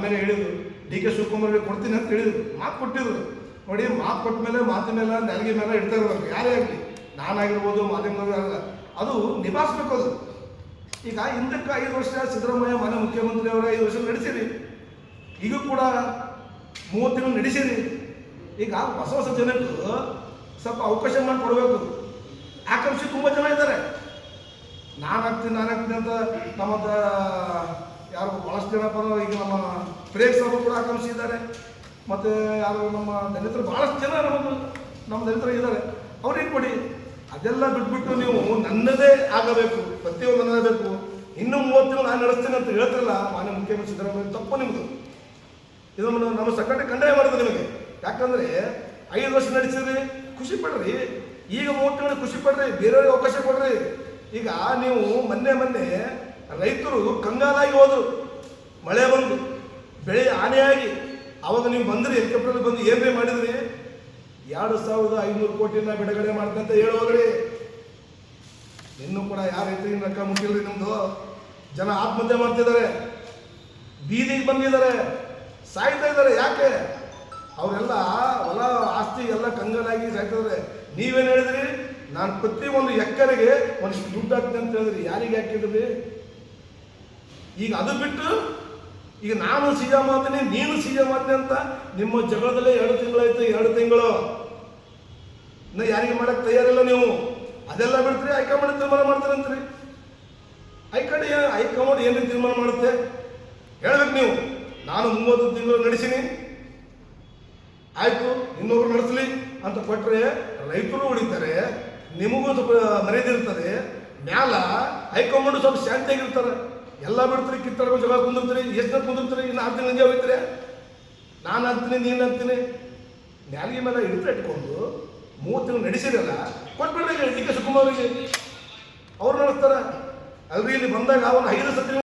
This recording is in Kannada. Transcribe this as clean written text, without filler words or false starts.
ಆಮೇಲೆ ಹೇಳಿದ್ರು ಡಿ ಕೆ ಶಿವಕುಮಾರ್ಗೆ ಕೊಡ್ತೀನಿ ಅಂತ ಹೇಳಿದ್ರು, ಮಾತು ಕೊಟ್ಟಿದ್ರು. ನೋಡಿ, ಮಾತು ಕೊಟ್ಟ ಮೇಲೆ ಮಾತಿನ ಮೇಲೆ ನೆಲಗಿ ಮೇಲೆ ಇಡ್ತಾ ಇರ್ಬೇಕು, ಯಾರೇ ಆಗಲಿ, ನಾನಾಗಿರ್ಬೋದು, ಮಾಧ್ಯಮದವ್ರು, ಅದು ನಿಭಾಯಿಸ್ಬೇಕು. ಅದು ಈಗ ಹಿಂದಕ್ಕೆ 5 ವರ್ಷ ಸಿದ್ದರಾಮಯ್ಯ ಮನೆ ಮುಖ್ಯಮಂತ್ರಿ ಅವರ 5 ವರ್ಷ ನಡೆಸಿರಿ, ಈಗ ಕೂಡ 30 ತಿಂಗಳು ನಡೆಸಿರಿ. ಈಗ ಹೊಸ ಜನಕ್ಕೆ ಸ್ವಲ್ಪ ಅವಕಾಶ ಮಾಡಿ ಕೊಡಬೇಕು. ಆಕಾಂಕ್ಷಿ ತುಂಬ ಜನ ಇದ್ದಾರೆ, ನಾನು ಆಗ್ತೀನಿ ಅಂತ. ನಮ್ಮ ಯಾರು ಭಾಳಷ್ಟು ಜನ ಈಗ ನಮ್ಮ ಪ್ರೇಕ್ಷ ಅವರು ಕೂಡ ಆಕಾಂಕ್ಷಿ ಇದ್ದಾರೆ. ಮತ್ತು ಯಾರು ನಮ್ಮ ದಲಿತರು ಭಾಳಷ್ಟು ಜನ ನಮ್ಮ ದಲಿತರು ಇದ್ದಾರೆ, ಅವ್ರಿಗೆ ಕೊಡಿ. ಅದೆಲ್ಲ ಬಿಟ್ಬಿಟ್ಟು ನೀವು ನನ್ನದೇ ಆಗಬೇಕು, ಪ್ರತಿಯೊಂದು ನನ್ನದೇ ಬೇಕು, ಇನ್ನೂ 30 ತಿಂಗಳು ನಾನು ನಡೆಸ್ತೀನಿ ಅಂತ ಹೇಳ್ತಿರಲ್ಲ ಮಾನ್ಯ ಮುಖ್ಯಮಂತ್ರಿ ಸಿದ್ದರಾಮಯ್ಯ, ತಪ್ಪು ನಿಮ್ಮದು. ಇದು ನಮ್ಮ ಸಂಘಟ ಖಂಡನೆ ಮಾಡಿದೆ ನಿಮಗೆ. ಯಾಕಂದರೆ 5 ವರ್ಷ ನಡೆಸಿದ್ರಿ, ಖುಷಿ ಪಡ್ರಿ. ಈಗ 30 ತಿಂಗಳು ಖುಷಿ ಪಡ್ರಿ, ಬೇರೆಯವ್ರಿಗೆ ಅವಕಾಶ ಕೊಡ್ರಿ. ಈಗ ನೀವು ಮೊನ್ನೆ ರೈತರು ಕಂಗಾಲಾಗಿ ಹೋದರು, ಮಳೆ ಬಂದು ಬೆಳೆ ಹಾನಿಯಾಗಿ. ಅವಾಗ ನೀವು ಬಂದ್ರಿ, ಹೆಲಿಕಾಪ್ಟರ್ ಬಂದು ಏನ್ರಿ ಮಾಡಿದ್ರಿ? 2500 ಕೋಟಿನ ಬಿಡುಗಡೆ ಮಾಡ್ತಂತ ಹೇಳುವಾಗ್ರಿ. ಇನ್ನೂ ಕೂಡ ಯಾರ ರೈತರಿಗೆ ರೊಕ್ಕ ಮುಟ್ಟಿಲ್ರಿ. ನಿಮ್ಮದು ಜನ ಆತ್ಮಹತ್ಯೆ ಮಾಡ್ತಿದ್ದಾರೆ, ಬೀದಿಗೆ ಬಂದಿದ್ದಾರೆ, ಸಾಯ್ತಾ ಇದ್ದಾರೆ. ಯಾಕೆ? ಅವರೆಲ್ಲ ಹೊಲ ಆಸ್ತಿ ಎಲ್ಲ ಕಂಗಾಲಾಗಿ ಸಾಯ್ತಿದ್ದಾರೆ. ನೀವೇನು ಹೇಳಿದ್ರಿ? ನಾನು ಪ್ರತಿಯೊಂದು ಎಕರೆಗೆ ಒಂದಿಷ್ಟು ದುಡ್ಡು ಹಾಕ್ತೀನಿ ಅಂತ ಹೇಳಿದ್ರಿ. ಯಾರಿಗೆ ಹಾಕಿದ್ರಿ? ಈಗ ಅದು ಬಿಟ್ಟು ಈಗ ನಾನು ಸಿಎಂ ಮಾಡ್ತೀನಿ, ನೀನು ಸಿಎಂ ಮಾಡ್ತೀನಿ ಅಂತ ನಿಮ್ಮ ಜಗಳದಲ್ಲೇ 2 ತಿಂಗಳಾಯ್ತು. 2 ತಿಂಗಳು ಇನ್ನು ಯಾರಿಗೆ ಮಾಡಕ್ಕೆ ತಯಾರಿಲ್ಲ ನೀವು. ಅದೆಲ್ಲ ಬಿಡ್ತೀರಿ, ಹೈಕಮಾಂಡ್ ತೀರ್ಮಾನ ಮಾಡ್ತೀರಂತ್ರಿ. ಹೈಕಮಾಂಡ್ ಏನು ತೀರ್ಮಾನ ಮಾಡುತ್ತೆ ಹೇಳ್ಬೇಕು ನೀವು. ನಾನು 30 ತಿಂಗಳು ನಡೆಸೀನಿ, ಆಯಿತು, ಇನ್ನೊಬ್ರು ನಡೆಸಲಿ ಅಂತ ಕೊಟ್ಟರೆ ರೈತರು ಉಳಿತಾರೆ, ನಿಮಗೂ ಸ್ವಲ್ಪ ಮರ್ಯಾದಿರ್ತದೆ. ಮ್ಯಾಲ ಹೈಕಮಾಂಡ್ ಸ್ವಲ್ಪ ಶಾಂತಿಯಾಗಿರ್ತಾರೆ. ಎಲ್ಲ ಬಿಡ್ತೀರಿ, ಕಿತ್ತಾಡ್ಕೊಂಡು ಜಗಳ ಕುಂದಿರ್ತೀರಿ. ಎಷ್ಟು ಕುಂದಿರ್ತೀರಿ? ಇನ್ನು 6 ತಿಂಗಳು ಹಂಗೆ ಹೋಗ್ತೀರಿ. ನಾನು ಅಂತೀನಿ, ನೀನು ಅಂತೀನಿ, ನ್ಯಾಲಿಗೆ ಮೇಲೆ ಹಿಡಿತ ಇಟ್ಕೊಂಡು 30 ತಿಂಗಳು ನಡೆಸಿರಲ್ಲ, ಕೊಟ್ಬಿಡ್ರಿ ಡಿ ಕೆ ಶಿವಕುಮಾರ್ಗೆ, ಅವ್ರು ನಡೆಸ್ತಾರೆ. ಅಲ್ರಿ ಇಲ್ಲಿ ಬಂದಾಗ ಅವನು 5 ಸತಿ